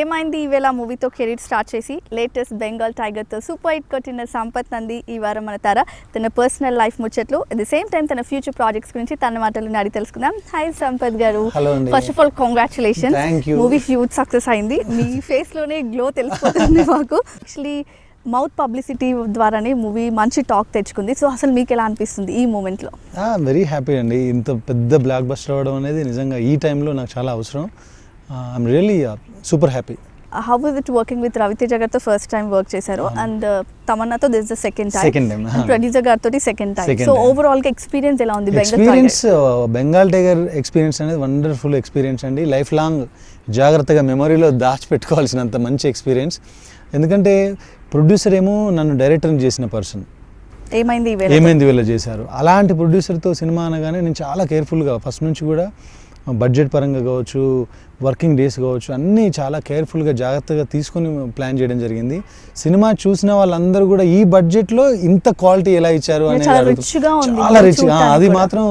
ఏమైంది ఈవేళ మూవీతో కెరీర్ స్టార్ట్ చేసి లేటెస్ట్ బెంగాల్ టైగర్తో సూపర్ హిట్ కొట్టిన సంపత్ నంది ఈ వారం మన తార తన పర్సనల్ లైఫ్ ముచ్చట్లు అట్ ది సేమ్ టైం తన ఫ్యూచర్ ప్రాజెక్ట్స్ గురించి తన మాటలు అడిగి తెలుసుకుందాం. హాయ్ సంపత్ గారు, first of all congratulations, movie huge success అయింది. మీ ఫేస్ లోనే గ్లో తెలిసిపోతుంది మాకు. యాక్చువల్లీ మౌత్ పబ్లిసిటీ ద్వారానే మూవీ మంచి టాక్ తెచ్చుకుంది. సో అసలు మీకు ఎలా అనిపిస్తుంది ఈ మూమెంట్లో? వెరీ హ్యాపీ అండి. ఇంత పెద్ద బ్లాక్ బస్టర్ అవ్వడం అనేది నిజంగా ఈ టైంలో నాకు చాలా అవసరం. I'm really super happy. How was it working with Raviteja గారితో ఫస్ట్ టైం వర్క్ చేశారు and తమన్నాతో this the second time, producer గారితో సెకండ్ టైం. సో ఓవరాల్ గా ఎక్స్పీరియన్స్ ఎలా ఉంది? బెంగాల్ టైగర్ ఎక్స్పీరియన్స్ అనేది వండర్ఫుల్ ఎక్స్పీరియన్స్ అండి. లైఫ్ లాంగ్ జాగ్రత్తగా మెమరీలో దాచిపెట్టుకోవాల్సినంత మంచి ఎక్స్పీరియన్స్. ఎందుకంటే ప్రొడ్యూసర్ ఏమో నన్ను డైరెక్టర్ని చేసిన పర్సన్, ఏమైంది వీళ్ళ చేశారు. అలాంటి ప్రొడ్యూసర్తో సినిమా అనగానే నేను చాలా కేర్ఫుల్గా ఫస్ట్ నుంచి కూడా బడ్జెట్ పరంగా కావచ్చు, వర్కింగ్ డేస్ కావచ్చు, అన్నీ చాలా కేర్ఫుల్గా జాగ్రత్తగా తీసుకొని ప్లాన్ చేయడం జరిగింది. సినిమా చూసిన వాళ్ళందరూ కూడా ఈ బడ్జెట్లో ఇంత క్వాలిటీ ఎలా ఇచ్చారు అనేది చాలా రిచ్గా. అది మాత్రం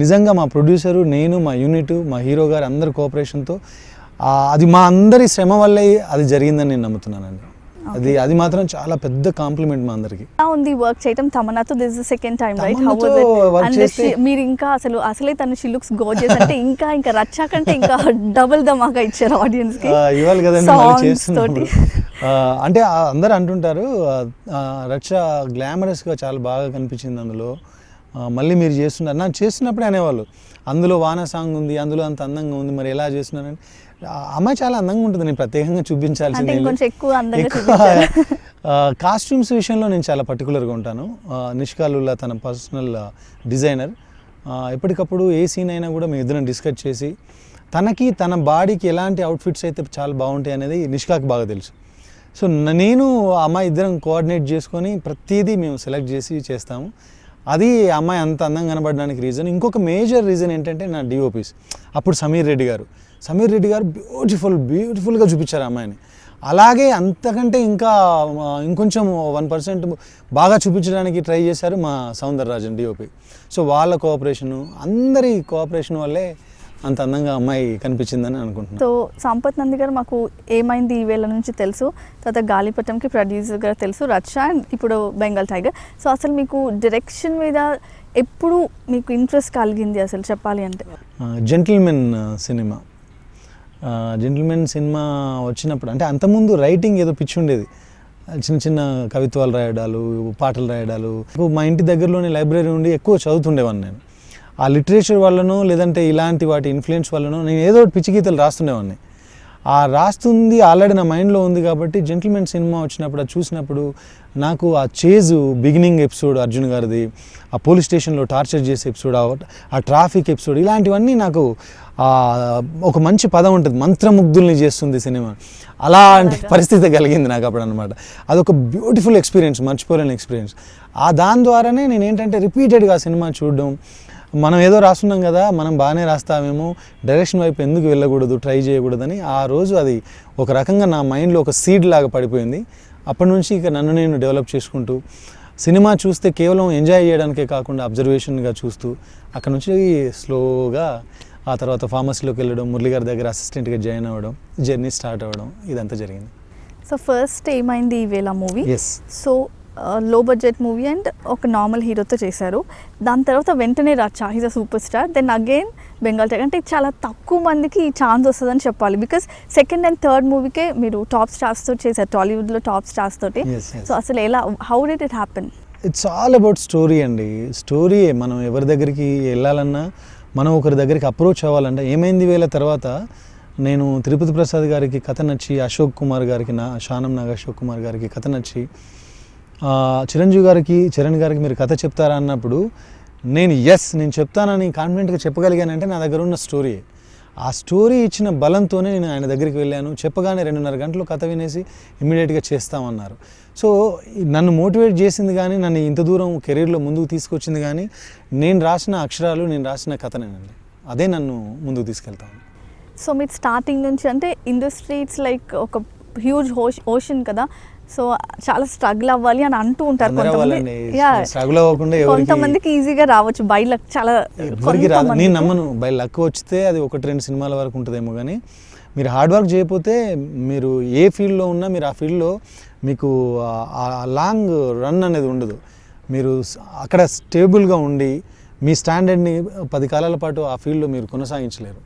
నిజంగా మా ప్రొడ్యూసరు, నేను, మా యూనిట్, మా హీరో గారు అందరి కోఆపరేషన్తో అది మా అందరి శ్రమ వల్లే అది జరిగిందని నేను నమ్ముతున్నానండి. అది మాత్రం చాలా పెద్ద కాంప్లిమెంట్ మా అందరికి. ఉంది వర్క్ చేయడం తమన్నాతో this the second time, right? How was it? మీరు ఇంకా అసలే తన షీ లుక్స్ గోర్జియస్ అంటే ఇంకా రచ్చా కంటే ఇంకా డబుల్ ధమాకా ఇచ్చారు ఆడియన్స్ కి. ఇవాళ కదండి మనం చేస్తున్నప్పుడు అంటే అందరూ అంటుంటారు రచ్చ గ్లామరస్ గా చాలా బాగా కనిపించింది అందులో, మళ్ళీ మీరు చేస్తున్నారు. నాకు చేస్తున్నప్పుడే అనేవాళ్ళు అందులో వాన సాంగ్ ఉంది, అందులో అంత అందంగా ఉంది, మరి ఎలా చేస్తున్నారంటే అమ్మాయి చాలా అందంగా ఉంటుంది, నేను ప్రత్యేకంగా చూపించాల్సింది. కాస్ట్యూమ్స్ విషయంలో నేను చాలా పర్టికులర్గా ఉంటాను. నిష్కాలుల్లా తన పర్సనల్ డిజైనర్, ఎప్పటికప్పుడు ఏ సీన్ అయినా కూడా మేము ఇద్దరం డిస్కస్ చేసి తన బాడీకి ఎలాంటి అవుట్ఫిట్స్ అయితే చాలా బాగుంటాయి అనేది నిష్కాకి బాగా తెలుసు. సో నేను అమ్మాయి ఇద్దరం కోఆర్డినేట్ చేసుకొని ప్రతిదీ మేము సెలెక్ట్ చేసి చేస్తాము. అది అమ్మాయి అంత అందంగా కనబడడానికి రీజన్. ఇంకొక మేజర్ రీజన్ ఏంటంటే నా డిఓపీస్. అప్పుడు సమీర్ రెడ్డి గారు బ్యూటిఫుల్గా చూపించారు అమ్మాయిని. అలాగే అంతకంటే ఇంకొంచెం 1% బాగా చూపించడానికి ట్రై చేశారు మా సౌందరరాజన్ డిఓపి. సో వాళ్ళ కోఆపరేషను, అందరి కోఆపరేషన్ వల్లే అంత అందంగా అమ్మాయి కనిపించిందని అనుకుంటున్నాను. సో సంపత్ నంది గారు మాకు ఏమైంది ఈ వేళ నుంచి తెలుసు, తర్వాత గాలిపటంకి ప్రొడ్యూసర్ గారు తెలుసు, రచ్చ అండ్ ఇప్పుడు బెంగాల్ టైగర్. సో అసలు మీకు డైరెక్షన్ మీద ఎప్పుడు మీకు ఇంట్రెస్ట్ కలిగింది అసలు చెప్పాలి అంటే? జెంటిల్మెన్ సినిమా వచ్చినప్పుడు, అంటే అంతకుముందు రైటింగ్ ఏదో పిచ్చి ఉండేది, చిన్న కవిత్వాలు రాయడాలు, పాటలు రాయడాలు. మా ఇంటి దగ్గరలోనే లైబ్రరీ ఉండి ఎక్కువ చదువుతుండేవాడిని నేను. ఆ లిటరేచర్ వల్లనో లేదంటే ఇలాంటి వాటి ఇన్ఫ్లుయెన్స్ వల్లనో నేను ఏదో పిచ్చి గీతలు రాస్తుండేవాడిని. రాస్తుంది ఆల్రెడీ నా మైండ్లో ఉంది కాబట్టి జెంటిల్మెన్ సినిమా వచ్చినప్పుడు అది చూసినప్పుడు నాకు ఆ చేజు బిగినింగ్ ఎపిసోడ్ అర్జున్ గారిది, ఆ పోలీస్ స్టేషన్లో టార్చర్ చేసే ఎపిసోడ్, ఆ ట్రాఫిక్ ఎపిసోడ్, ఇలాంటివన్నీ నాకు ఒక మంచి పదం ఉంటుంది, మంత్రముగ్ధుల్ని చేస్తుంది సినిమా. అలాంటి పరిస్థితి కలిగింది నాకు అప్పుడు అనమాట. అదొక బ్యూటిఫుల్ ఎక్స్పీరియన్స్, మర్చిపోలేని ఎక్స్పీరియన్స్. దాని ద్వారానే నేను ఏంటంటే రిపీటెడ్గా ఆ సినిమా చూడడం, మనం ఏదో రాస్తున్నాం కదా, మనం బాగానే రాస్తామేమో, డైరెక్షన్ వైపు ఎందుకు వెళ్ళకూడదు, ట్రై చేయకూడదని ఆ రోజు అది ఒక రకంగా నా మైండ్లో ఒక సీడ్ లాగా పడిపోయింది. అప్పటి నుంచి ఇక నన్ను నేను డెవలప్ చేసుకుంటూ సినిమా చూస్తే కేవలం ఎంజాయ్ చేయడానికే కాకుండా అబ్జర్వేషన్గా చూస్తూ అక్కడ నుంచి స్లోగా ఆ తర్వాత ఫార్మసీలోకి వెళ్ళడం, మురళి గారి దగ్గర అసిస్టెంట్గా జాయిన్ అవ్వడం, జర్నీ స్టార్ట్ అవ్వడం, ఇదంతా జరిగింది. సో ఫస్ట్ ఏమైంది ఈవేళ movie? So low budget movie and ఒక నార్మల్ హీరోతో చేశారు. దాని తర్వాత వెంటనే Racha, he's a super star. Then again Bengal tiger. అంటే చాలా తక్కువ మందికి ఈ ఛాన్స్ వస్తుందని చెప్పాలి, బికాస్ సెకండ్ అండ్ థర్డ్ మూవీకే మీరు టాప్ స్టార్స్తో చేశారు, టాలీవుడ్లో టాప్ స్టార్స్ తోటి. సో అసలు ఎలా, how did it happen? It's all about story అండి. స్టోరీ మనం ఎవరి దగ్గరికి వెళ్ళాలన్నా, మనం ఒకరి దగ్గరికి అప్రోచ్ అవ్వాలంటే, ఏమైంది వేళ తర్వాత నేను తిరుపతి ప్రసాద్ గారికి కథ నచ్చి, అశోక్ కుమార్ గారికి, శానం నాగ అశోక్ కుమార్ గారికి కథ నచ్చి, చరణ్ గారికి మీరు కథ చెప్తారా అన్నప్పుడు నేను చెప్తానని కాన్ఫిడెంట్గా చెప్పగలిగానంటే నా దగ్గర ఉన్న స్టోరీ. ఆ స్టోరీ ఇచ్చిన బలంతోనే నేను ఆయన దగ్గరికి వెళ్ళాను. చెప్పగానే 2.5 గంటలు కథ వినేసి ఇమ్మీడియట్గా చేస్తామన్నారు. సో నన్ను మోటివేట్ చేసింది కానీ, నన్ను ఇంత దూరం కెరీర్లో ముందుకు తీసుకొచ్చింది కానీ నేను రాసిన అక్షరాలు, నేను రాసిన కథనేనండి. అదే నన్ను ముందుకు తీసుకెళ్తాను. సో మీరు స్టార్టింగ్ నుంచి, అంటే ఇండస్ట్రీ ఇట్స్ లైక్ ఒక హ్యూజ్ ఓషన్ కదా, సో చాలా స్ట్రగుల్ అవ్వాలి అని అంటూ ఉంటారు కొంతమందికి ఈజీగా రావచ్చు, బై లక్ చాలా నేను నమ్మను. బై లక్ వచ్చితే అది 1-2 సినిమాల వరకు ఉంటుందేమో కానీ మీరు హార్డ్ వర్క్ చేయకపోతే మీరు ఏ ఫీల్డ్లో ఉన్నా మీరు ఆ ఫీల్డ్లో మీకు ఆ లాంగ్ రన్ అనేది ఉండదు. మీరు అక్కడ స్టేబుల్గా ఉండి మీ స్టాండర్డ్ని 10 కాలాల పాటు ఆ ఫీల్డ్లో మీరు కొనసాగించలేరు.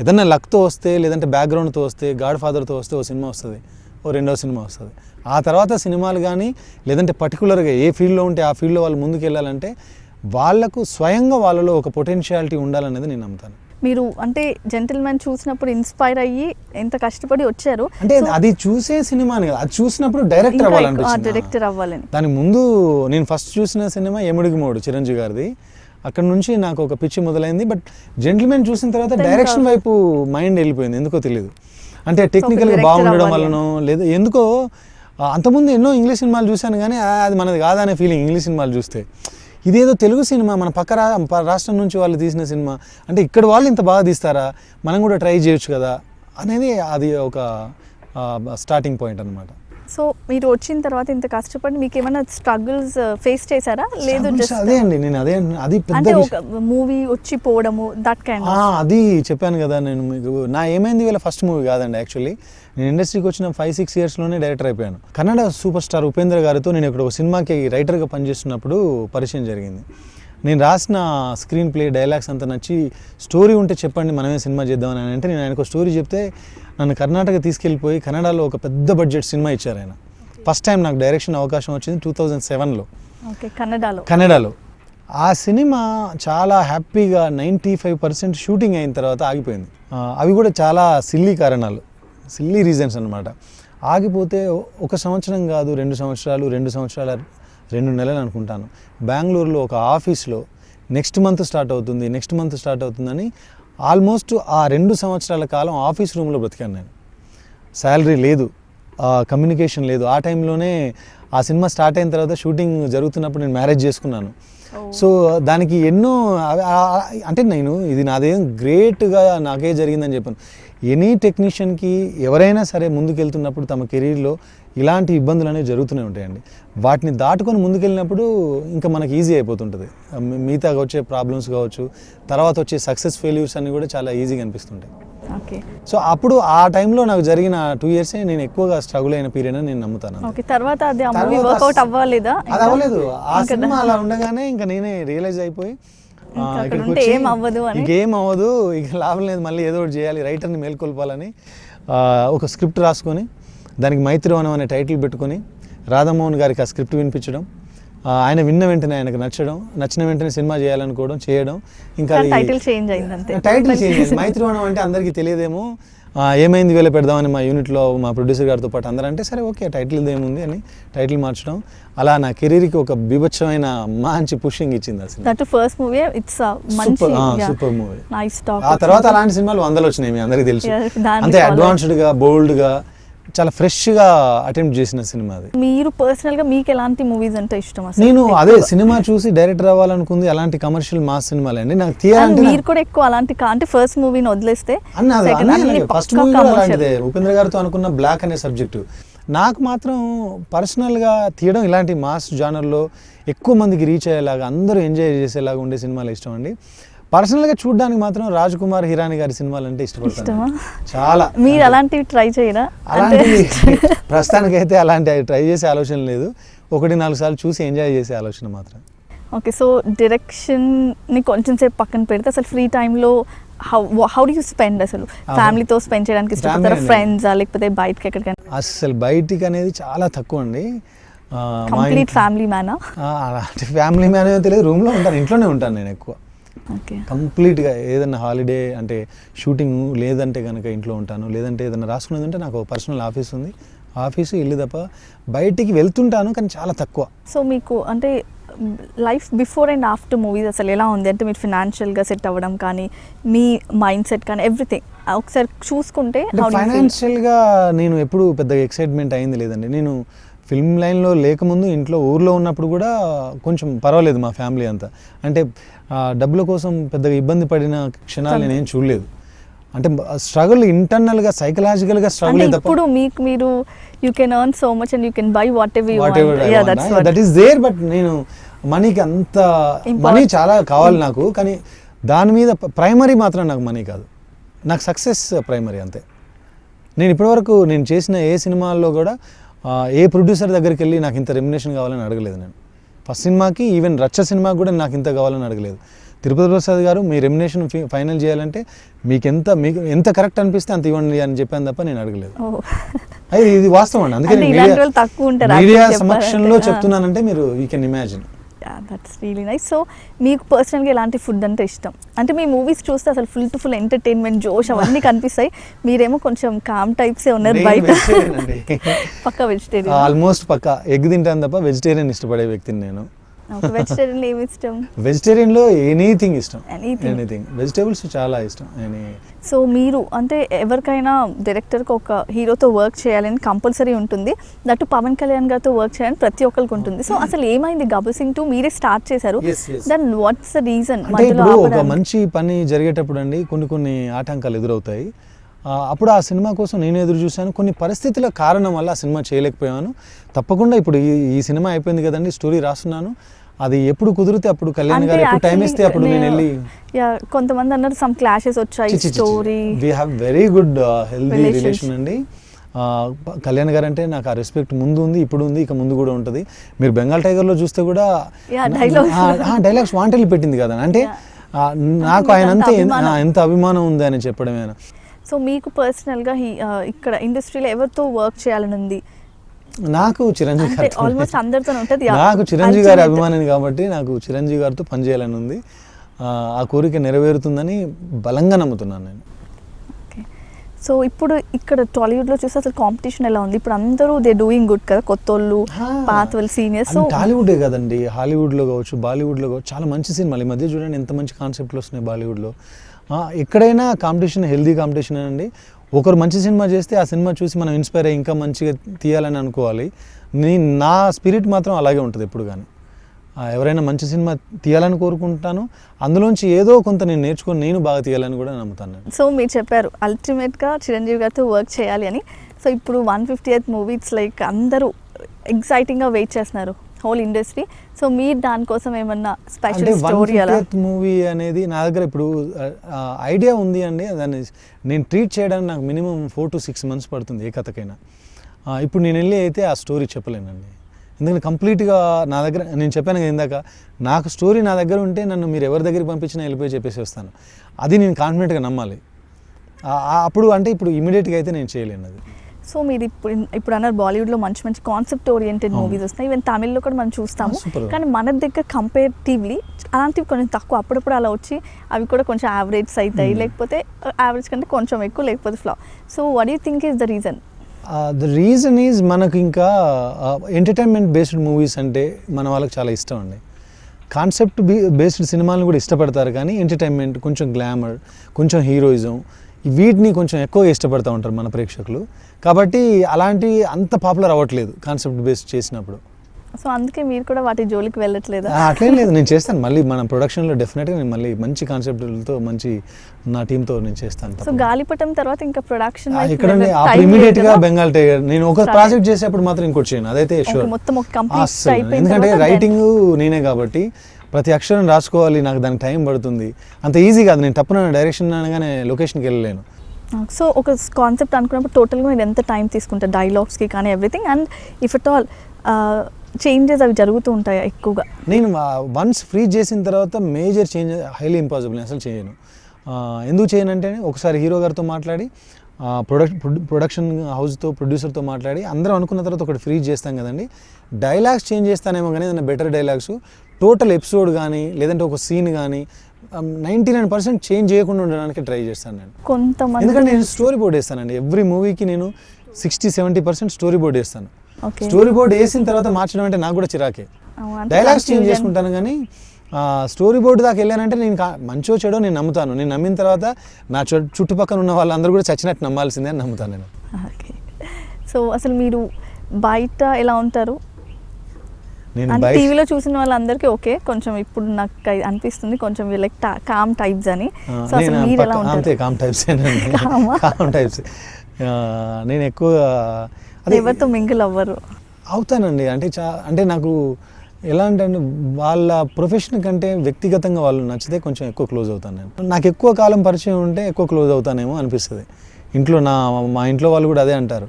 ఏదన్నా లక్తో వస్తే, లేదంటే బ్యాక్గ్రౌండ్తో వస్తే, గాడ్ ఫాదర్తో వస్తే ఓ సినిమా వస్తుంది, ఓ రెండో సినిమా వస్తుంది. ఆ తర్వాత సినిమాలు కానీ లేదంటే పర్టికులర్గా ఏ ఫీల్డ్లో ఉంటే ఆ ఫీల్డ్లో వాళ్ళు ముందుకు వెళ్ళాలంటే వాళ్ళకు స్వయంగా వాళ్ళలో ఒక పొటెన్షియాలిటీ ఉండాలనేది నేను నమ్ముతాను. మీరు అంటే జెంటిల్మెన్ చూసినప్పుడు ఇన్స్పైర్ అయ్యి ఎంత కష్టపడి వచ్చారు అంటే అది చూసే సినిమాని కదా, అది చూసినప్పుడు డైరెక్టర్ అవ్వాలనిపించింది. డైరెక్టర్ అవ్వాలని. దాని ముందు నేను ఫస్ట్ చూసిన సినిమా ఎముడికి మోడు చిరంజీవి గారిది. అక్కడ నుంచి నాకు ఒక పిచ్చి మొదలైంది. బట్ జెంటిల్మెన్ చూసిన తర్వాత డైరెక్షన్ వైపు మైండ్ వెళ్ళిపోయింది, ఎందుకో తెలియదు. అంటే టెక్నికల్గా బాగుండడం వల్లనో లేదా ఎందుకో. అంతకుముందు ఎన్నో ఇంగ్లీష్ సినిమాలు చూశాను కానీ అది మనది కాదనే ఫీలింగ్ ఇంగ్లీష్ సినిమాలు చూస్తే. ఇదేదో తెలుగు సినిమా, మన పక్క రాష్ట్రం నుంచి వాళ్ళు తీసిన సినిమా, అంటే ఇక్కడ వాళ్ళు ఇంత బాగా తీస్తారా, మనం కూడా ట్రై చేయొచ్చు కదా అనేది అది ఒక స్టార్టింగ్ పాయింట్ అనమాట. సో మీరు వచ్చిన తర్వాత ఇంత కష్టపడి మీకు ఏమైనా స్ట్రగుల్స్ ఫేస్ చేశారా? లేదు అదే అండి, నేను అది అంటే ఒక మూవీ వచ్చి పోవడము దట్ కైండ్. అది చెప్పాను కదా నేను మీకు. నా ఏమైంది వీళ్ళ ఫస్ట్ మూవీ కాదండి. యాక్చువల్లీ నేను ఇండస్ట్రీకి వచ్చిన 5-6 ఇయర్స్లోనే డైరెక్టర్ అయిపోయాను. కన్నడ సూపర్ స్టార్ ఉపేంద్ర గారితో నేను ఇక్కడ ఒక సినిమాకి రైటర్గా పనిచేస్తున్నప్పుడు పరిచయం జరిగింది. నేను రాసిన స్క్రీన్ ప్లే డైలాగ్స్ అంతా నచ్చి, స్టోరీ ఉంటే చెప్పండి మనమే సినిమా చేద్దామని అంటే నేను ఆయనకు స్టోరీ చెప్తే నన్ను కర్ణాటక తీసుకెళ్ళిపోయి కన్నడలో ఒక పెద్ద బడ్జెట్ సినిమా ఇచ్చారు ఆయన. ఫస్ట్ టైం నాకు డైరెక్షన్ అవకాశం వచ్చింది 2007లో. ఓకే, కన్నడలో. ఆ సినిమా చాలా హ్యాపీగా 95% షూటింగ్ అయిన తర్వాత ఆగిపోయింది. అవి కూడా చాలా సిల్లీ కారణాలు, సిల్లీ రీజన్స్ అనమాట. ఆగిపోతే 1 సంవత్సరం కాదు 2 సంవత్సరాలు, 2 సంవత్సరాల 2 నెలలు అనుకుంటాను, బెంగళూరులో ఒక ఆఫీస్లో నెక్స్ట్ మంత్ స్టార్ట్ అవుతుందని ఆల్మోస్ట్ ఆ 2 సంవత్సరాల కాలం ఆఫీస్ రూమ్లో బ్రతికాను నేను. శాలరీ లేదు, కమ్యూనికేషన్ లేదు. ఆ టైంలోనే ఆ సినిమా స్టార్ట్ అయిన తర్వాత షూటింగ్ జరుగుతున్నప్పుడు నేను మ్యారేజ్ చేసుకున్నాను. సో దానికి ఎన్నో అంటే నేను ఇది నాదేం గ్రేట్గా నాకే జరిగిందని చెప్పాను. ఎనీ టెక్నీషియన్కి ఎవరైనా సరే ముందుకెళ్తున్నప్పుడు తమ కెరీర్లో ఇలాంటి ఇబ్బందులు అనేవి జరుగుతూనే ఉంటాయండి. వాటిని దాటుకొని ముందుకెళ్ళినప్పుడు ఇంకా మనకి ఈజీ అయిపోతుంటుంది. మిగతా వచ్చే ప్రాబ్లమ్స్ కావచ్చు, తర్వాత వచ్చే సక్సెస్ ఫెయిల్యూర్స్ అన్నీ కూడా చాలా ఈజీగా అనిపిస్తుంటాయి. ఓకే. సో అప్పుడు ఆ టైంలో నాకు జరిగిన 2 ఇయర్స్ నేను ఎక్కువగా స్ట్రగుల్ అయిన పీరియడ్ అని నేను నమ్ముతాను. ఓకే, తర్వాత అది వర్కౌట్ అవ్వలేదా? అది అవ్వలేదు. ఆ సినిమా అలా ఉండగానే ఇంకా నేనే రియలైజ్ అయిపోయి ఇంకేం అవ్వదు, ఇక లాభం లేదు, మళ్ళీ ఏదో ఒకటి చేయాలి, రైటర్ని మేల్కొల్పాలని ఒక స్క్రిప్ట్ రాసుకొని దానికి మైత్రివనం అనే టైటిల్ పెట్టుకొని రాధామోహన్ గారికి ఆ స్క్రిప్ట్ వినిపించడం, ఆయన విన్న వెంటనే ఆయనకు నచ్చిన వెంటనే సినిమా చేయాలనుకోవడం, చేయడం. ఇంకా టైటిల్ చేంజ్ అయింది. మైత్రివనం అంటే అందరికీ తెలియదేమో, ఏమైంది వేళ పెడదామని మా యూనిట్లో మా ప్రొడ్యూసర్ గారితో పాటు అందరూ అంటే సరే ఓకే టైటిల్ ఏముంది అని టైటిల్ మార్చడం, అలా నా కెరీర్కి ఒక బీభత్సమైన మంచి పుషింగ్ ఇచ్చింది అసలు. First movie it's super movie. Nice talk. ఆ తర్వాత అలాంటి సినిమాలు 100 వచ్చినాయి, మీ అందరికీ తెలుసు. అంతే అడ్వాన్స్డ్గా, బోల్డ్గా, చాలా ఫ్రెష్గా అటెంప్ట్ చేసిన సినిమా అది. మీరు పర్సనల్గా మీకు ఎలాంటి మూవీస్ అంటే ఇష్టం? నేను అదే సినిమా చూసి డైరెక్టర్ అవ్వాలనుకుంది అలాంటి కమర్షియల్ మాస్ సినిమాలు అండి. నాకు తీయాలంటే మీరు కూడా ఎక్కువ అలాంటి అంటే ఫస్ట్ మూవీని వదిలేస్తే ఫస్ట్ మూవీ కూడా అలాంటిదే. ఉపేంద్ర గారితో అనుకున్న బ్లాక్ అనే సబ్జెక్టు నాకు మాత్రం పర్సనల్గా తీయడం ఇలాంటి మాస్ జానర్లో ఎక్కువ మందికి రీచ్ అయ్యేలాగా, అందరూ ఎంజాయ్ చేసేలాగా ఉండే సినిమాలు ఇష్టం అండి. పర్సనల్గా చూడడానికి మాత్రం రాజ్ కుమార్ హిరాని గారి సినిమాలు అంటే ఇష్టపడతాను చాలా. మీరు అలాంటివి ట్రై చేయరా? అలాంటివి ప్రస్తుతానికైతే అలాంటి ట్రై చేసే ఆలోచన లేదు, 1-4 సార్లు చూసి ఎంజాయ్ చేసే ఆలోచన మాత్రం. ఓకే, సో డైరెక్షన్ని కొంచెం సేపు పక్కన పెడితే అసలు ఫ్రీ టైంలో హౌ డు యూ స్పెండ్? అసలు ఫ్యామిలీతో స్పెండ్ చేయడానికి ఇష్టపడతారా, ఫ్రెండ్సా, లేకపోతే బయటకి ఎక్కడికైనా? అసలు బయటికి అనేది చాలా తక్కువ అండి. కంప్లీట్ ఫ్యామిలీ మ్యానా? అలాంటి ఫ్యామిలీ మ్యాన్ ఏమో తెలియదు, రూమ్లో ఉంటాను, ఇంట్లోనే ఉంటాను నేను ఎక్కువ. కంప్లీట్గా ఏదన్నా హాలిడే అంటే షూటింగ్ లేదంటే కనుక ఇంట్లో ఉంటాను, లేదంటే ఏదైనా రాసుకునేది అంటే నాకు పర్సనల్ ఆఫీస్ ఉంది, ఆఫీసు ఇల్లు తప్ప బయటికి వెళ్తుంటాను కానీ చాలా తక్కువ. సో మీకు అంటే life before and after movies అసలు ఎలా ఉంది? అంటే మీరు ఫినాన్షియల్గా సెట్ అవ్వడం కానీ, మీ మైండ్ సెట్ కానీ, ఎవ్రీథింగ్ ఒకసారి చూసుకుంటే. ఫైనాన్షియల్గా నేను ఎప్పుడు పెద్దగా ఎక్సైట్మెంట్ అయింది లేదండి. నేను ఫిల్మ్ లైన్లో లేకముందు ఇంట్లో ఊర్లో ఉన్నప్పుడు కూడా కొంచెం పర్వాలేదు మా ఫ్యామిలీ అంతా. అంటే డబ్బుల కోసం పెద్దగా ఇబ్బంది పడిన క్షణాలు నేనేం చూడలేదు. అంటే స్ట్రగుల్ ఇంటర్నల్గా సైకలాజికల్గా స్ట్రగుల్. ఇప్పుడు మీకు మీరు you can earn so much and you can buy whatever that is there. But నేను మనీకి అంత మనీ చాలా కావాలి నాకు, కానీ దాని మీద ప్రైమరీ మాత్రం నాకు మనీ కాదు, నాకు సక్సెస్ ప్రైమరీ అంతే. నేను ఇప్పటివరకు నేను చేసిన ఏ సినిమాల్లో కూడా ఏ ప్రొడ్యూసర్ దగ్గరికి వెళ్ళి నాకు ఇంత రెమ్యునేషన్ కావాలని అడగలేదు. నేను ఫస్ట్ సినిమాకి ఈవెన్ రచ్చ సినిమాకి కూడా నాకు ఇంత కావాలని అడగలేదు. తిరుపతి ప్రసాద్ గారు మీ రెమ్యునేషన్ ఫైనల్ చేయాలంటే మీకు ఎంత కరెక్ట్ అనిపిస్తే అంత ఇవ్వండి అని చెప్పాను తప్ప నేను అడగలేదు. అది ఇది వాస్తవం అండి. అందుకే మీడియా సమక్షంలో చెప్తున్నానంటే మీరు you can imagine. That's really nice. So మీకు పర్సనల్గా ఎలాంటి ఫుడ్ అంటే ఇష్టం? అంటే మీ మూవీస్ చూస్తే అసలు ఫుల్ టు ఫుల్ ఎంటర్టైన్మెంట్, జోష్ అవన్నీ కనిపిస్తాయి. మీరేమో కొంచెం కామ్ టైప్సే ఉన్నారు బయట. పక్కా వెజిటేరియన్, ఆల్మోస్ట్ పక్కా ఎగ్ తింటాను తప్ప వెజిటేరియన్ ఇష్టపడే వ్యక్తిని నేను. వెజిటేరియన్ ఏమి ఇష్టం? వెజిటేరియన్లో ఎనీథింగ్ ఇష్టం, ఎనీథింగ్. వెజిటేబుల్స్ చాలా ఇష్టం. సో మీరు అంటే ఎవరికైనా డైరెక్టర్కి ఒక హీరోతో వర్క్ చేయాలని కంపల్సరీ ఉంటుంది, దట్టు పవన్ కళ్యాణ్ గారితో వర్క్ చేయాలని ప్రతి ఒక్కరికి ఉంటుంది. సో అసలు ఏమైంది గబ్బర్ సింగ్ 2 మీరే స్టార్ట్ చేశారు, దెన్ వాట్స్ ద రీజన్? అంటే ఇప్పుడు ఒక మంచి పని జరిగేటప్పుడు అండి కొన్ని ఆటంకాలు ఎదురవుతాయి. అప్పుడు ఆ సినిమా కోసం నేను ఎదురు చూశాను. కొన్ని పరిస్థితుల కారణం వల్ల ఆ సినిమా చేయలేకపోయాను. తప్పకుండా ఇప్పుడు ఈ సినిమా అయిపోయింది కదండి, స్టోరీ రాస్తున్నాను. అది ఎప్పుడు కుదిరితే అప్పుడు కళ్యాణ్ గారు ఎప్పుడు టైం ఇస్తే అప్పుడు నేను వెళ్ళి. కొంతమంది అన్నారు సమ్ క్లాషెస్ వచ్చాయి story. We have very good healthy relation అండి. కళ్యాణ్ గారు అంటే నాకు ఆ రెస్పెక్ట్ ముందు ఉంది, ఇప్పుడు ఉంది, ఇక ముందు కూడా ఉంటుంది. మీరు బెంగాల్ టైగర్లో చూస్తే కూడా డైలాగ్స్ వాంటలు పెట్టింది కదా. అంటే నాకు ఆయన అంతే ఎంత అభిమానం ఉంది అని చెప్పడమేనా. సో మీకు పర్సనల్గా ఇక్కడ ఇండస్ట్రీలో ఎవరితో వర్క్ చేయాలని ఉంది? నాకు చిరంజీవి గారు, ఆల్మోస్ట్ అందరితో ఉంటుంది. నాకు చిరంజీవి గారి అభిమానిని కాబట్టి నాకు చిరంజీవి గారితో పనిచేయాలని ఉంది. ఆ కోరిక నెరవేరుతుందని బలంగా నమ్ముతున్నాను నేను. ఓకే. సో ఇప్పుడు ఇక్కడ టాలీవుడ్లో చూస్తే అసలు కాంపిటీషన్ ఎలా ఉంది? ఇప్పుడు అందరూ దే డూయింగ్ గుడ్ కదా, కొత్త వాళ్ళు, పాత వాళ్ళు, సీనియర్స్. సో టాలీవుడే కదండి, హాలీవుడ్లో కావచ్చు, బాలీవుడ్లో కావచ్చు, చాలా మంచి సినిమాలు ఈ మధ్య చూడండి, ఎంత మంచి కాన్సెప్ట్లు వస్తున్నాయి బాలీవుడ్లో. ఎక్కడైనా కాంపిటీషన్ హెల్దీ కాంపిటీషన్ అండి. ఒకరు మంచి సినిమా చేస్తే ఆ సినిమా చూసి మనం ఇన్స్పైర్ అయ్యి ఇంకా మంచిగా తీయాలని అనుకోవాలి. నా స్పిరిట్ మాత్రం అలాగే ఉంటుంది ఎప్పుడు కానీ. ఎవరైనా మంచి సినిమా తీయాలని కోరుకుంటాను, అందులోంచి ఏదో కొంత నేను నేర్చుకొని నేను బాగా తీయాలని కూడా నమ్ముతాను నేను. సో మీరు చెప్పారు అల్టిమేట్గా చిరంజీవి గారితో వర్క్ చేయాలి అని. సో ఇప్పుడు 150th మూవీ ఇట్స్ లైక్ అందరూ ఎగ్జైటింగ్గా వెయిట్ చేస్తున్నారు, హోల్ ఇండస్ట్రీ. సో మీరు దానికోసం ఏమన్నా స్పెషల్ స్టోరీ? 150th మూవీ అనేది నా దగ్గర ఇప్పుడు ఐడియా ఉంది అండి. దాన్ని నేను ట్రీట్ చేయడానికి నాకు మినిమం 4 to 6 months పడుతుంది ఏ కథకైనా. ఇప్పుడు నేను వెళ్ళి అయితే ఆ స్టోరీ చెప్పలేనండి, ఎందుకంటే కంప్లీట్గా నా దగ్గర, నేను చెప్పాను కదా ఇందాక, నాకు స్టోరీ నా దగ్గర ఉంటే నన్ను మీరు ఎవరి దగ్గరికి పంపించినా వెళ్ళిపోయి చెప్పేసి వస్తాను. అది నేను కాన్ఫిడెంట్గా నమ్మాలి. అప్పుడు అంటే ఇప్పుడు ఇమీడియట్గా అయితే నేను చేయలేను అది. సో మీరు ఇప్పుడు అన్నారు బాలీవుడ్లో మంచి మంచి కాన్సెప్ట్ ఓరియంటెడ్ మూవీస్ వస్తున్నాయి, ఈవెన్ తమిళ్లో కూడా మనం చూస్తాము. కానీ మన దగ్గర కంపేరిటివ్లీ అలాంటివి కొంచెం తక్కువ, అప్పుడప్పుడు అలా వచ్చి అవి కూడా కొంచెం యావరేజ్ అవుతాయి, లేకపోతే యావరేజ్ కంటే కొంచెం ఎక్కువ, లేకపోతే ఫ్లా. So what you think is the reason? The reason is మనకు ఇంకా ఎంటర్టైన్మెంట్ బేస్డ్ మూవీస్ అంటే మన వాళ్ళకి చాలా ఇష్టం అండి. కాన్సెప్ట్ బేస్డ్ సినిమాలను కూడా ఇష్టపడతారు, కానీ ఎంటర్టైన్మెంట్, కొంచెం గ్లామర్, కొంచెం హీరోయిజం, వీటిని కొంచెం ఎక్కువగా ఇష్టపడుతూ ఉంటారు మన ప్రేక్షకులు. కాబట్టి అలాంటివి అంత పాపులర్ అవ్వట్లేదు కాన్సెప్ట్ బేస్డ్ చేసినప్పుడు. సో అందుకే మీరు కూడా వాటి జోలికి వెళ్ళట్లేదు? అట్లేం లేదు, నేను చేస్తాను మళ్ళీ మన ప్రొడక్షన్లో డెఫినెట్గా నేను మళ్ళీ మంచి కాన్సెప్ట్లతో మంచి నా టీంతో నేను చేస్తాను. సో గాలిపటం తర్వాత ఇంకా ప్రొడక్షన్ ఇక్కడ ఇమీడియట్గా బెంగాల్ టైగర్ నేను ఒక ప్రాజెక్ట్ చేసేప్పుడు మాత్రం ఇంకోటి చేయను, అదైతే షూర్. ఎందుకంటే రైటింగ్ నేనే కాబట్టి ప్రతి అక్షరం రాసుకోవాలి, నాకు దానికి టైం పడుతుంది. అంత ఈజీ కాదు, నేను తప్పన డైరెక్షన్ అనగానే లొకేషన్కి వెళ్ళలేను. సో ఒక కాన్సెప్ట్ అనుకున్నప్పుడు టోటల్గా మీరు ఎంత టైం తీసుకుంటారు డైలాగ్స్కి కానీ everything? And if at all changes అవి జరుగుతూ ఉంటాయి ఎక్కువగా? నేను వన్స్ ఫ్రీజ్ చేసిన తర్వాత మేజర్ చేంజ్ హైలీ ఇంపాసిబుల్, అసలు చేయను. ఎందుకు చేయను అంటే ఒకసారి హీరో గారితో మాట్లాడి, ప్రొడక్షన్ హౌస్తో, ప్రొడ్యూసర్తో మాట్లాడి అందరం అనుకున్న తర్వాత ఒకటి ఫ్రీజ్ చేస్తాం కదండి. డైలాగ్స్ చేంజ్ చేస్తానేమో కానీ ఏదైనా బెటర్ డైలాగ్స్, టోటల్ ఎపిసోడ్ కానీ లేదంటే ఒక సీన్ కానీ 99% చేంజ్ చేయకుండా ఉండడానికి ట్రై చేస్తాను నేను. కొంతమంది ఎందుకంటే నేను స్టోరీ బోర్డ్ వేస్తానండి, ఎవ్రీ మూవీకి నేను 60-70% స్టోరీ బోర్డ్ వేస్తాను. స్టోరీ బోర్డ్ వేసిన తర్వాత మార్చడం అంటే నాకు కూడా చిరాకే. డైలాగ్స్ చేంజ్ చేసుకుంటాను, కానీ స్టోరీ బోర్డు దాకా వెళ్ళానంటే నేను మంచో చెడో నేను నమ్ముతాను. నేను నమ్మిన తర్వాత నా చుట్టుపక్కల ఉన్న వాళ్ళందరూ కూడా చచ్చినట్టు నమ్మాల్సిందే అని నమ్ముతాను నేను. ఓకే. సో అసలు మీరు బయట ఎలా ఉంటారు? నేను టీవీలో చూసిన వాళ్ళందరికీ ఓకే, కొంచెం ఇప్పుడు నాకు అనిపిస్తుంది కొంచెం లైక్ కామ్ టైప్స్ అని. సో అసలు మీరు ఎలా ఉంటారు? అంతే, కామ్ టైప్స్. Com types. నేను ఎక్కువ ఎవరితో మింగిల్ అవ్వరు? అవుతానండి. అంటే నాకు ఎలా అంటే వాళ్ళ ప్రొఫెషన్ కంటే వ్యక్తిగతంగా వాళ్ళు నచ్చితే కొంచెం ఎక్కువ క్లోజ్ అవుతాను నేను. నాకు ఎక్కువ కాలం పరిచయం ఉంటే ఎక్కువ క్లోజ్ అవుతానేమో అనిపిస్తుంది. మా ఇంట్లో వాళ్ళు కూడా అదే అంటారు,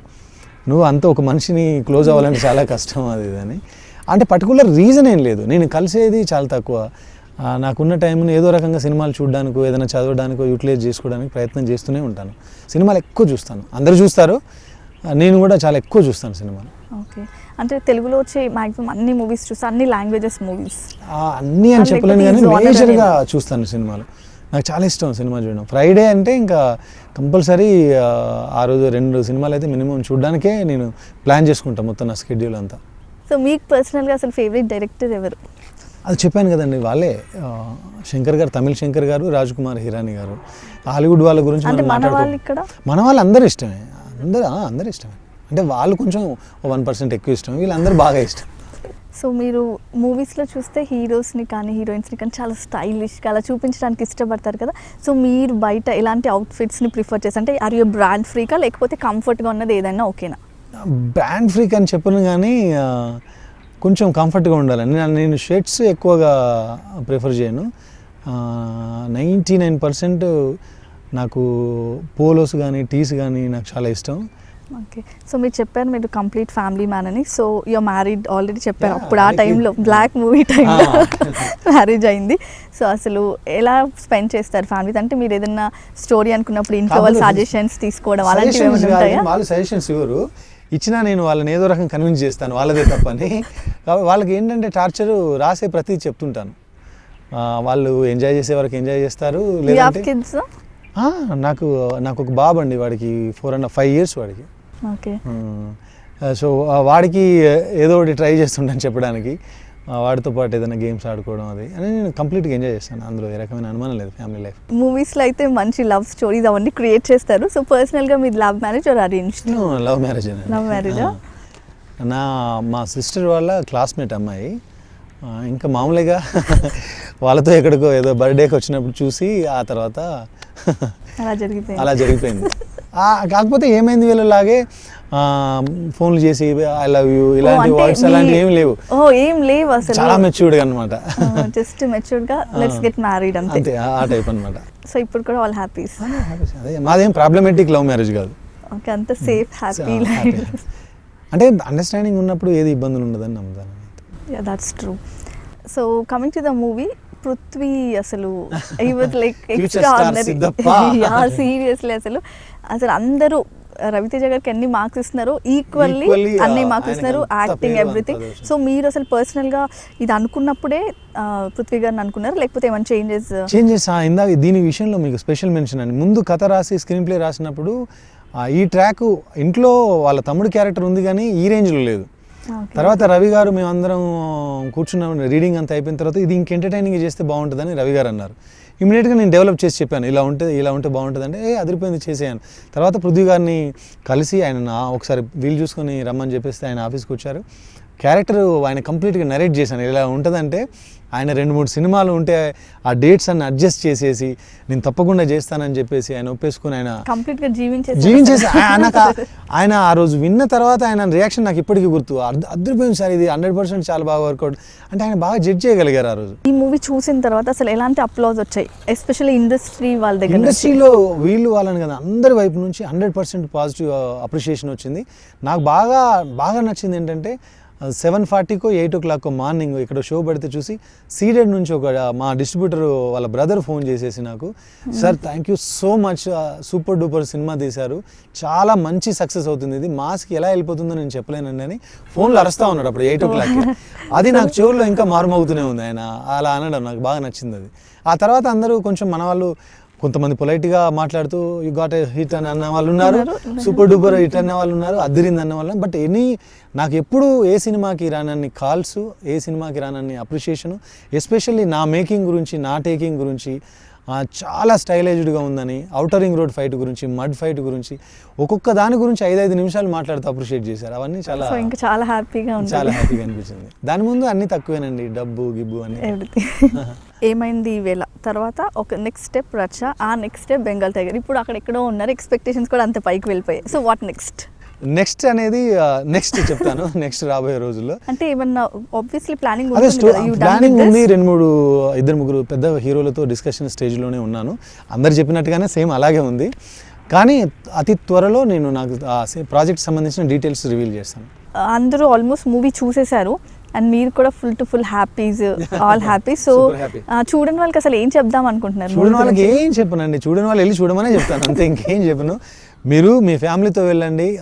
నువ్వు అంత ఒక మనిషిని క్లోజ్ అవ్వాలంటే చాలా కష్టం అది ఇది అని. అంటే పర్టికులర్ రీజన్ ఏం లేదు, నేను కలిసేది చాలా తక్కువ. నాకున్న టైంని ఏదో రకంగా సినిమాలు చూడడానికో ఏదైనా చదవడానికో యూటిలైజ్ చేసుకోవడానికి ప్రయత్నం చేస్తూనే ఉంటాను. సినిమాలు ఎక్కువ చూస్తాను, అందరూ చూస్తారు, నేను కూడా చాలా ఎక్కువ చూస్తాను సినిమాలు. ఓకే, అంటే తెలుగులో వచ్చే మ్యాక్సిమం అన్ని మూవీస్ చూస్తా, అన్ని లాంగ్వేజెస్ మూవీస్? అన్నీ అని చెప్పలేను కానీ మేజర్గా చూస్తాను సినిమాలు. నాకు చాలా ఇష్టం సినిమా చూడడం. ఫ్రైడే అంటే ఇంకా కంపల్సరీ ఆ రోజు 2 సినిమాలు అయితే మినిమం చూడడానికే నేను ప్లాన్ చేసుకుంటాను మొత్తం నా స్కెడ్యూల్ అంతా. సో మీకు పర్సనల్గా అసలు ఫేవరెట్ డైరెక్టర్ ఎవరు? అది చెప్పాను కదండి, వాళ్ళే శంకర్ గారు, తమిళ శంకర్ గారు, రాజ్ కుమార్ హిరానీ గారు. హాలీవుడ్ వాళ్ళ గురించి అంటే మన వాళ్ళు ఇక్కడ మన వాళ్ళు అందరూ ఇష్టమే, అందరూ ఇష్టమే. అంటే వాళ్ళు కొంచెం 1% ఎక్కువ ఇష్టం, వీళ్ళందరూ బాగా ఇష్టం. సో మీరు మూవీస్లో చూస్తే హీరోస్ని కానీ హీరోయిన్స్ని కానీ చాలా స్టైలిష్గా అలా చూపించడానికి ఇష్టపడతారు కదా. సో మీరు బయట ఎలాంటి అవుట్ఫిట్స్ని ప్రిఫర్ చేస్తారు? అంటే ఆర్ యూ బ్రాండ్ ఫ్రీకా లేకపోతే కంఫర్ట్గా ఉన్నది ఏదైనా ఓకేనా? బ్రాండ్ ఫ్రీక్ అని చెప్పను కానీ కొంచెం కంఫర్ట్గా ఉండాలని నేను షర్ట్స్ ఎక్కువగా ప్రిఫర్ చేయను. 99% నాకు పోలోస్ కానీ టీస్ కానీ నాకు చాలా ఇష్టం. ఓకే, సో మీరు చెప్పారు మీరు కంప్లీట్ ఫ్యామిలీ మ్యాన్ అని. సో యూఆర్ మ్యారీడ్ ఆల్రెడీ చెప్పారు, అప్పుడు ఆ టైంలో బ్లాక్ మూవీ టైంలో మ్యారేజ్ అయింది. సో అసలు ఎలా స్పెండ్ చేస్తారు ఫ్యామిలీ? అంటే మీరు ఏదైనా స్టోరీ అనుకున్నప్పుడు ఇంట్లో వాళ్ళ సజెషన్స్ తీసుకోవడం అలాంటివి ఏమైనా ఉంటాయా? వాళ్ళు సజెషన్స్ ఇవ్వరు, ఇచ్చినా నేను వాళ్ళని ఏదో రకం కన్విన్స్ చేస్తాను వాళ్ళదే తప్పని. వాళ్ళకి ఏంటంటే టార్చరు రాసే ప్రతి చెప్తుంటాను, వాళ్ళు ఎంజాయ్ చేసే వరకు ఎంజాయ్ చేస్తారు. లేదంటే నాకు ఒక బాబు అండి, వాడికి 4.5 years వాడికి. ఓకే, సో వాడికి ఏదో ఒకటి ట్రై చేస్తుంటాను చెప్పడానికి, వాడితో పాటు ఏదైనా గేమ్స్ ఆడుకోవడం అది అని నేను కంప్లీట్గా ఎంజాయ్ చేస్తాను. అందులో ఏ రకమైన అనుమానం లేదు. ఫ్యామిలీ లైఫ్ మూవీస్లో అయితే మంచి లవ్ స్టోరీస్ అవన్నీ క్రియేట్ చేస్తారు. సో పర్సనల్గా మీది love marriage or arranged? Love marriage. Love మ్యారేజా? మా సిస్టర్ వాళ్ళ క్లాస్మేట్ అమ్మాయి, ఇంకా మామూలుగా వాళ్ళతో ఎక్కడికో ఏదో బర్త్డేకి వచ్చినప్పుడు చూసి ఆ తర్వాత అలా జరిగిపోయింది. కాకపోతే ఏమైంది, వీళ్ళలాగే ఫోన్లు చేసి ఐ లవ్ యూ ఇలాంటి వర్డ్స్ అలాంటివి ఏం లేవు అసలు. చాలా మెచ్యూర్డ్గా అనమాట, జస్ట్ మెచ్యూర్డ్గా లెట్స్ గెట్ మ్యారీడ్ అంతే, ఆ టైప్ అనమాట. సో ఇప్పుడు కూడా ఆల్ హ్యాపీ? అదే, మాదేం ప్రాబ్లమేటిక్ లవ్ మ్యారేజ్ కాదు. ఓకే, అంత సేఫ్ హ్యాపీ. అంటే అండర్స్టాండింగ్ ఉన్నప్పుడు ఏది ఇబ్బందులు ఉండదని నమ్ముతాను. Yeah, that's true. So coming to the movie, Prithvi అసలు he was like extraordinary. Yeah, seriously అసలు అందరూ రవితేజ గారికి ఎన్ని మార్క్స్ ఇస్తున్నారు, ఈక్వల్లీ అన్ని మార్క్స్ ఇస్తున్నారు, యాక్టింగ్ ఎవ్రీథింగ్. సో మీరు అసలు పర్సనల్గా ఇది అనుకున్నప్పుడే పృథ్వీ గారిని అనుకున్నారు లేకపోతే ఏమైనా చేంజెస్? ఇందాక దీని విషయంలో మీకు స్పెషల్ మెన్షన్ అండి. ముందు కథ రాసి స్క్రీన్ ప్లే రాసినప్పుడు ఈ ట్రాక్ ఇంట్లో వాళ్ళ తమ్ముడు క్యారెక్టర్ ఉంది కానీ ఈ రేంజ్లో లేదు. తర్వాత రవి గారు మేమందరం కూర్చున్నాం, రీడింగ్ అంతా అయిపోయిన తర్వాత ఇది ఇంక ఎంటర్టైనింగ్ చేస్తే బాగుంటుందని రవి గారు అన్నారు. ఇమీడియట్గా నేను డెవలప్ చేసి చెప్పాను, ఇలా ఉంటే బాగుంటుంది అంటే అదిరిపోయింది చేసేయాను. తర్వాత పృథ్వీ గారిని కలిసి ఆయన ఒకసారి వీలు చూసుకొని రమ్మని చెప్పేస్తే ఆయన ఆఫీస్కి వచ్చారు. క్యారెక్టర్ ఆయన కంప్లీట్గా నరేట్ చేశాను. ఇలా ఉంటుందంటే ఆయన 2-3 సినిమాలు ఉంటే ఆ డేట్స్ అన్ని అడ్జస్ట్ చేసేసి నేను తప్పకుండా చేస్తానని చెప్పేసి ఆయన ఒప్పేసుకుని ఆయన కంప్లీట్గా జీవించేసి ఆయన ఆ రోజు విన్న తర్వాత ఆయన రియాక్షన్ నాకు ఇప్పటికీ గుర్తు. అద్భుతమైన సార్, ఇది 100% చాలా బాగా వర్కౌట్ అంటే ఆయన బాగా జడ్జ్ చేయగలిగారు ఆ రోజు. ఈ మూవీ చూసిన తర్వాత అసలు ఎలాంటి అప్లాజ్ వచ్చాయి, ఎస్పెషల్లీ ఇండస్ట్రీ వాళ్ళ దగ్గర? ఇండస్ట్రీలో వీళ్ళు వాళ్ళని కదా అందరి వైపు నుంచి 100% పాజిటివ్ అప్రిషియేషన్ వచ్చింది. నాకు బాగా నచ్చింది ఏంటంటే 7:40కో 8 o'clock మార్నింగ్ ఇక్కడ షో పడితే చూసి సీడెడ్ నుంచి మా డిస్ట్రిబ్యూటర్ వాళ్ళ బ్రదర్ ఫోన్ చేసేసి నాకు, sir thank you so much, super duper cinema తీశారు, చాలా మంచి సక్సెస్ అవుతుంది, ఇది మాస్కి ఎలా వెళ్ళిపోతుందో నేను చెప్పలేనండి అని ఫోన్లో అరుస్తూ ఉన్నాడు అప్పుడు 8 o'clock. అది నాకు చెవుల్లో ఇంకా మారుమోగుతూనే ఉంది ఆయన అలా అనడం, నాకు బాగా నచ్చింది అది. ఆ తర్వాత అందరూ కొంచెం మన వాళ్ళు కొంతమంది పొలైట్గా మాట్లాడుతూ యూ గాట్ ఏ హిట్ అని అన్న వాళ్ళు ఉన్నారు, సూపర్ డూపర్ హిట్ అన్న వాళ్ళు ఉన్నారు, అద్దరింది అన్న వాళ్ళు. బట్ నాకు ఎప్పుడు ఏ సినిమాకి రానన్ని కాల్స్, ఏ సినిమాకి రానన్ని అప్రిషియేషను, ఎస్పెషల్లీ నా మేకింగ్ గురించి, నా టేకింగ్ గురించి, చాలా స్టైలైజ్డ్గా ఉందని, ఔటర్ రింగ్ రోడ్ ఫైట్ గురించి, మడ్ ఫైట్ గురించి, ఒక్కొక్క దాని గురించి 5 నిమిషాలు మాట్లాడుతూ అప్రిషియేట్ చేశారు. అవన్నీ చాలా హ్యాపీగా అనిపించింది. దాని ముందు అన్నీ తక్కువేనండి, డబ్బు గిబ్బు అని. ఏమైంది ఈవేళ తర్వాత ఒక నెక్స్ట్ స్టెప్ రచ్చ, ఆ నెక్స్ట్ స్టెప్ బెంగాల్ టైగర్, ఇప్పుడు అక్కడ ఎక్కడో ఉన్నారు, ఎక్స్పెక్టేషన్స్ కూడా అంత పైకి వెళ్ళిపోయాయి. సో వాట్ నెక్స్ట్ అనేది నెక్స్ట్ చెప్తాను. నెక్స్ట్ రాబోయే రోజుల్లో అంటే ఏమన్నా ఆబ్వియస్లీ ప్లానింగ్ ఉంది, 2-3 పెద్ద హీరోలతో డిస్కషన్ స్టేజ్లోనే ఉన్నాను. అందరు చెప్పినట్టుగానే సేమ్ అలాగే ఉంది. కానీ అతి త్వరలో నేను నాకు ఆ ప్రాజెక్ట్ సంబంధించిన డీటెయిల్స్ రివీల్ చేస్తాను. అందరూ ఆల్మోస్ట్ మూవీ చూసేశారు అండ్ మీరు కూడా full to full happies, all happy. So Super happy. చూడని వాళ్ళకి అసలు ఏం చెప్దాం అనుకుంటున్నారు? చూడని వాళ్ళకి ఏం చెప్పనండి, చూడని వాళ్ళు వెళ్ళి చూడమనే చెప్తాను అంతే, ఇంకేం చెప్పను. మీరు మీ ఫ్యామిలీతో వెళ్ళండి,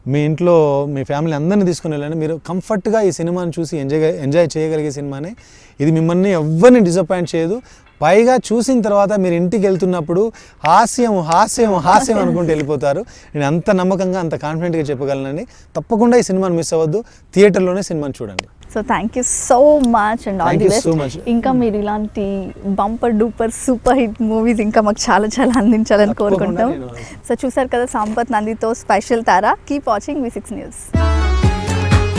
మీ ఇంట్లో మీ ఫ్యామిలీ అందరినీ తీసుకుని వెళ్ళండి. మీరు కంఫర్ట్గా ఈ సినిమాని చూసి ఎంజాయ్ చేయగలిగే సినిమానే ఇది. మిమ్మల్ని ఎవరిని డిసప్పాయింట్ చేయదు. పైగా చూసిన తర్వాత మీరు ఇంటికి వెళ్తున్నప్పుడు హాస్యం హాస్యం హాస్యం అనుకుంటూ వెళ్ళిపోతారు. నేను అంత నమ్మకంగా అంత కాన్ఫిడెంట్గా చెప్పగలనండి. తప్పకుండా ఈ సినిమాని మిస్ అవ్వద్దు, థియేటర్లోనే సినిమాని చూడండి. So thank you so much and all Thank the you best. so much. ఇంకా మీరు ఇలాంటి bumper duper super hit movies ఇంకా మాకు చాలా చాలా అందించాలని తప్పకుండా కోరుకుంటాం. నేను- సో చూసారు కదా సంపత్ నందితో స్పెషల్ తారా. Keep watching V6 news.